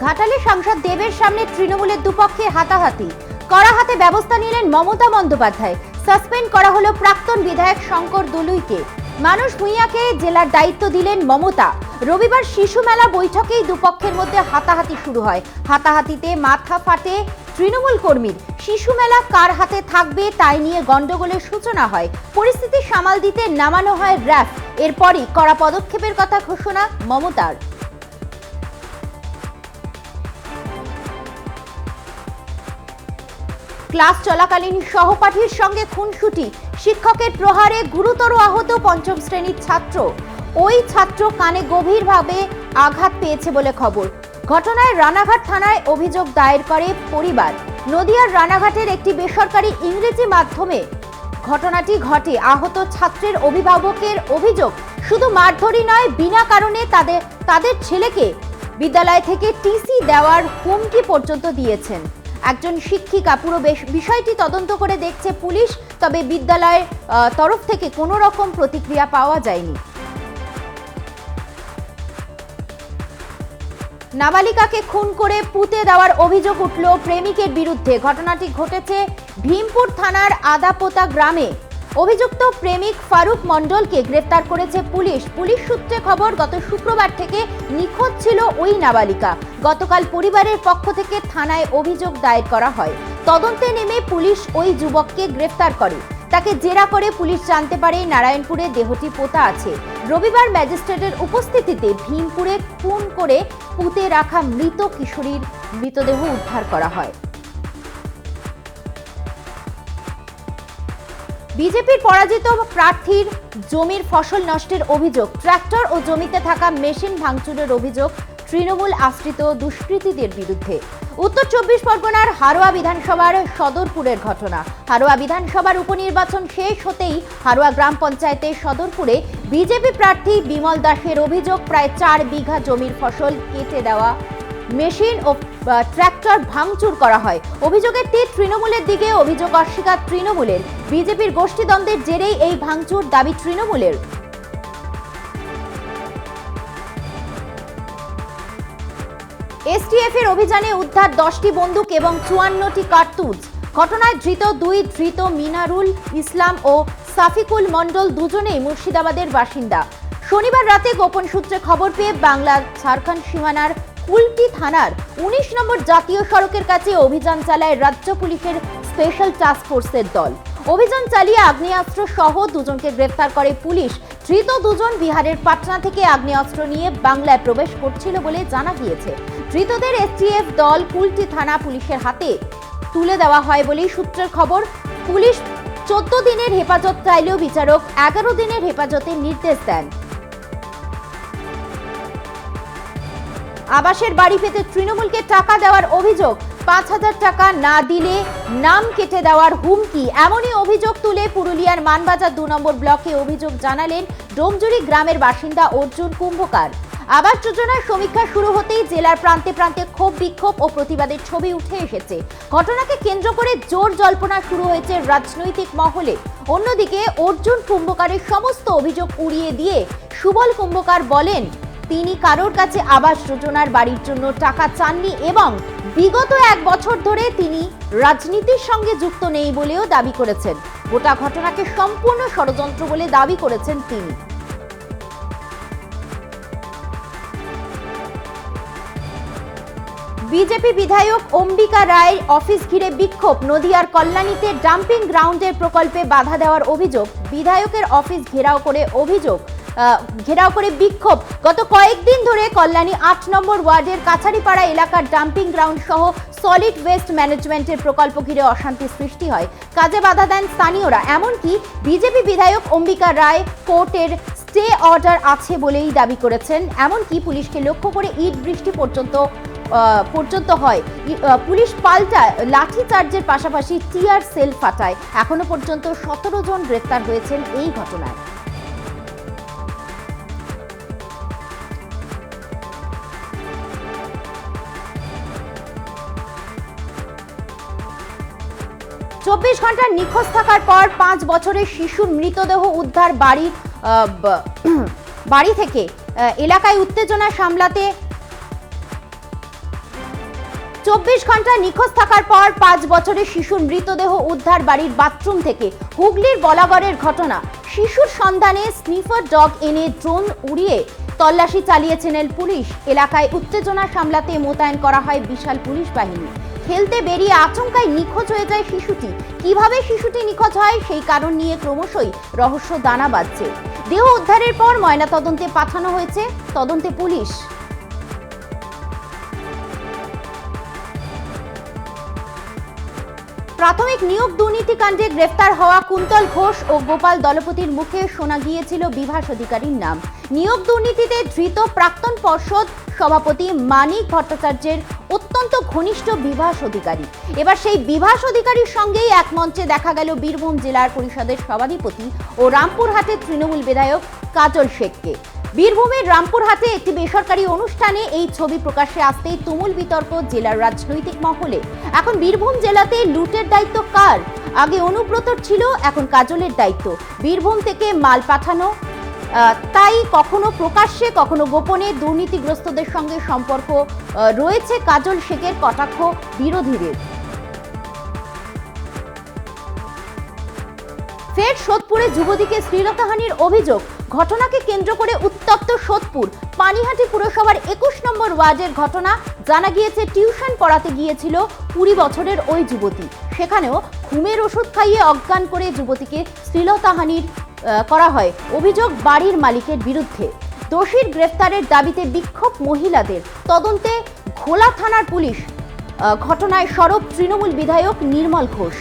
ঘাটালে সাংসদ দেবের সামনে তৃণমূলের দুপক্ষে হাতাহাতি, কড়া হাতে ব্যবস্থা নিলেন মমতা বন্দ্যোপাধ্যায়। সাসপেন্ড করা হলো প্রাক্তন বিধায়ক শঙ্কর দলুইকে। মানুষ ভূঁইয়াকে জেলার দায়িত্ব দিলেন মমতা। রবিবার শিশু মেলা বৈঠকেই দুপক্ষের মধ্যে হাতাহাতি শুরু হয়। হাতাহাতিতে মাথা ফাটে তৃণমূল কর্মীর। শিশু মেলা কার হাতে থাকবে তাই নিয়ে গন্ডগোলের সূচনা হয়। পরিস্থিতি সামাল দিতে নামানো হয় র্যাফ। এরপরই কড়া পদক্ষেপের কথা ঘোষণা মমতার। ক্লাস চলাকালীন সহপাঠীর সঙ্গে খুনসুটি, শিক্ষকের প্রহারে গুরুতর আহত পঞ্চম শ্রেণীর ছাত্র। ওই ছাত্র কানে গভীরভাবে আঘাত পেয়েছে বলে খবর। ঘটনায় রানাঘাট থানায় অভিযোগ দায়ের করে পরিবার। নদিয়ার রানাঘাটের একটি বেসরকারি ইংরেজি মাধ্যমে ঘটনাটি ঘটে। আহত ছাত্রের অভিভাবকের অভিযোগ, শুধু মারধরি নয়, বিনা কারণে তাদের ছেলেকে বিদ্যালয় থেকে টিসি দেওয়ার হুমকি পর্যন্ত দিয়েছেন। একজন শিক্ষিকা। পুরো বিষয়টি তদন্ত করে দেখছে পুলিশ, তবে বিদ্যালয়ের তরফ থেকে কোনো রকম প্রতিক্রিয়া পাওয়া যায়নি। নাবালিকাকে খুন করে পুঁতে দেওয়ার অভিযোগ উঠল প্রেমিকের বিরুদ্ধে। ঘটনাটি ঘটেছে ভীমপুর থানার আদাপোতা গ্রামে। অভিযুক্ত প্রেমিক ফারুক মণ্ডলকে গ্রেফতার করেছে পুলিশ। পুলিশ সূত্রে খবর, গত শুক্রবার থেকে নিখোঁজ ছিল ওই নাবালিকা। গতকাল পরিবারের পক্ষ থেকে থানায় অভিযোগ দায়ের করা হয়। তদন্তে নেমে পুলিশ ওই যুবককে গ্রেফতার করে। তাকে জেরা করে পুলিশ জানতে পারে নারায়ণপুরে দেহটি পোতা আছে। রবিবার ম্যাজিস্ট্রেটের উপস্থিতিতে ভীমপুরে খুন করে পুঁতে রাখা মৃত কিশোরীর মৃতদেহ উদ্ধার করা হয়। বিজেপির পরাজিত প্রার্থীর জমির ফসল নষ্টের অভিযোগ, ট্রাক্টর ও জমিতে থাকা মেশিন ভাঙচুরের অভিযোগ তৃণমূল আশ্রিত দুষ্কৃতীদের বিরুদ্ধে। উত্তর 24 পরগনার হারোয়া বিধানসভার সদরপুরের ঘটনা। হারোয়া বিধানসভার উপনির্বাচন শেষ হতেই হারোয়া গ্রাম পঞ্চায়েতের সদরপুরে বিজেপি প্রার্থী বিমল দাসের অভিযোগ, প্রায় 4 বিঘা জমির ফসল কেটে দেওয়া, মেশিন ও ট্রাক্টর ভাঙচুর করা হয়। অভিযোগের তীর তৃণমূলের দিকে। অভিযোগ অস্বীকার তৃণমূলের। বিজেপির গোষ্ঠীদ্বন্দ্বের জেরেই এই ভাঙচুর, দাবি তৃণমূলের। এসটিএফ এর অভিযানে উদ্ধার 10টি বন্দুক এবং 54টি কার্তুজ। ঘটনায় ধৃত মিনারুল ইসলাম ও সাফিকুল মণ্ডল, দুজনেই মুর্শিদাবাদের বাসিন্দা। শনিবার রাতে গোপন সূত্রে খবর পেয়ে বাংলা ঝাড়খণ্ড সীমানার কুলটি থানার 19 নম্বর জাতীয় সড়কের কাছে অভিযান চালায় রাজ্য পুলিশের স্পেশাল টাস্ক ফোর্সের দল। অভিযান চালিয়ে আগ্নেয়াস্ত্র সহ দুজনকে গ্রেফতার করে পুলিশ। ধৃত দুজন বিহারের পাটনা থেকে আগ্নেয়াস্ত্র নিয়ে বাংলায় প্রবেশ করছিল বলে জানা গিয়েছে। ধৃতদের এসটিএফ দল কুলটি থানা পুলিশের হাতে তুলে দেওয়া হয় বলেই সূত্রের খবর। পুলিশ 14 দিনের হেফাজত চাইলেও বিচারক 11 দিনের হেফাজতের নির্দেশ দেন। আবাসের বাড়ি পেতে তৃণমূলকে টাকা দেওয়ার অভিযোগ, 5000 টাকা না দিলে নাম কেটে দেওয়ার হুমকি। এমনই অভিযোগ তুলে পুরুলিয়ার মানবাজার 2 নম্বর ব্লকে অভিযোগ জানালেন ডোমজুরি গ্রামের বাসিন্দা অর্জুন কুম্ভকার। আবাস যোজনার সমীক্ষা শুরু হতেই জেলার প্রান্তে প্রান্তে ক্ষোভ বিক্ষোভ ও প্রতিবাদের ছবি উঠে এসেছে। ঘটনাকে কেন্দ্র করে জোর জল্পনা শুরু হয়েছে রাজনৈতিক মহলে। অন্যদিকে অর্জুন কুম্ভকারের সমস্ত অভিযোগ উড়িয়ে দিয়ে সুবল কুম্ভকার বলেন, তিনি কারোর কাছে আবাস যোজনার বাড়ির জন্য টাকা চাননি এবং বিগত 1 বছর ধরে তিনি রাজনীতির সঙ্গে যুক্ত নেই বলেও দাবি করেছেন। গোটা ঘটনাকে সম্পূর্ণ ষড়যন্ত্র বলে দাবি করেছেন তিনি। বিজেপি বিধায়ক অম্বিকা রায় অফিস ঘিরে বিক্ষোভ। নদিয়ার কল্যাণীতে ডাম্পিং গ্রাউন্ডের প্রকল্পে বাধা দেওয়ার অভিযোগ। বিধায়কের অফিস ঘেরাও করে বিক্ষোভ। গত কয়েকদিন ধরে কল্যাণী 8 নম্বর ওয়ার্ডের কাছারিপাড়া এলাকার ডাম্পিং গ্রাউন্ড সহ সলিড ওয়েস্ট ম্যানেজমেন্টের প্রকল্প ঘিরে অশান্তি সৃষ্টি হয়। কাজে বাধা দেন স্থানীয়রা। এমনকি বিজেপি বিধায়ক অম্বিকা রায় কোর্টের স্টে অর্ডার আছে বলেই দাবি করেছেন। এমনকি পুলিশকে লক্ষ্য করে ইট বৃষ্টি পর্যন্ত হয়। পুলিশ পাল্টা লাঠি চার্জের পাশাপাশি টিয়ার সেল ফাটায়। এখনো পর্যন্ত 17 জন গ্রেফতার হয়েছেন এই ঘটনায়। 24 ঘন্টা নিখোঁজ থাকার পর 5 বছরের শিশুর মৃতদেহ উদ্ধার বাড়ি থেকে। এলাকায় উত্তেজনা সামলাতে 24 ঘন্টা নিখোঁজ থাকার পর 5 বছরের শিশুর মৃতদেহ উদ্ধার বাড়ির বাথরুম থেকে। হুগলির বলাগড়ের ঘটনা। শিশুর সন্ধানে স্নিফার ডগ এনে ড্রোন উড়িয়ে তল্লাশি চালিয়েছেন পুলিশ। এলাকায় উত্তেজনা সামলাতে মোতায়েন করা হয় বিশাল পুলিশ বাহিনী। খেলতে বেরিয়ে আচমকাই নিখোঁজ হয়ে যায় শিশুটি। কিভাবে শিশুটি নিখোঁজ হয় সেই কারণ নিয়ে ক্রমশই রহস্য দানা বাঁধছে। দেহ উদ্ধারের পর ময়নাতদন্তে পাঠানো হয়েছে তদন্তে পুলিশ। প্রাথমিক নিয়োগ দুর্নীতিকাণ্ডে গ্রেফতার হওয়া কুন্তল ঘোষ ও গোপাল দলপতির মুখে শোনা গিয়েছিল বিভাস অধিকারীর নাম। নিয়োগ দুর্নীতিতে ধৃত প্রাক্তন পর্ষদ সভাপতি মানিক ভট্টাচার্যের অত্যন্ত ঘনিষ্ঠ বিভাস অধিকারী। এবার সেই বিভাস অধিকারীর সঙ্গেই এক মঞ্চে দেখা গেল বীরভূম জেলার পরিষদের সভাধিপতি ও রামপুরহাটের তৃণমূল বিধায়ক কাজল শেখকে। বীরভূমের রামপুরহাটে একটি বেসরকারি অনুষ্ঠানে এই ছবি প্রকাশ্যে আসতেই তুমুল বিতর্ক জেলার রাজনৈতিক মহলে। এখন বীরভূম জেলাতে লুটের দায়িত্ব কার? আগে অনুব্রতর ছিল, এখন কাজলের দায়িত্ব। বীরভূম থেকে মাল পাঠানো, তাই কখনো প্রকাশ্যে কখনো গোপনে দুর্নীতিগ্রস্তদের সঙ্গে সম্পর্ক রয়েছে কাজল শেখের কটাক্ষ বিরোধীদের। ফের সোদপুরে যুবতীকে শ্লীলতাহানির অভিযোগ। ঘটনাকে কেন্দ্র করে উত্তপ্ত সোদপুর। পানিহাটি পুরসভার 21 নম্বর ওয়ার্ডের ঘটনা। জানা গিয়েছে টিউশন পড়াতে গিয়েছিল 20 বছরের ওই যুবতী। সেখানেও ঘুমের ওষুধ খাইয়ে অজ্ঞান করে যুবতীকে শ্লীলতাহানির করা হয়। অভিযোগ বাড়ির মালিকের বিরুদ্ধে। দোষীর গ্রেফতারের দাবিতে বিক্ষোভ মহিলাদের। তদন্তে ঘোলা থানার পুলিশ। ঘটনায় সরব তৃণমূল বিধায়ক নির্মল ঘোষ।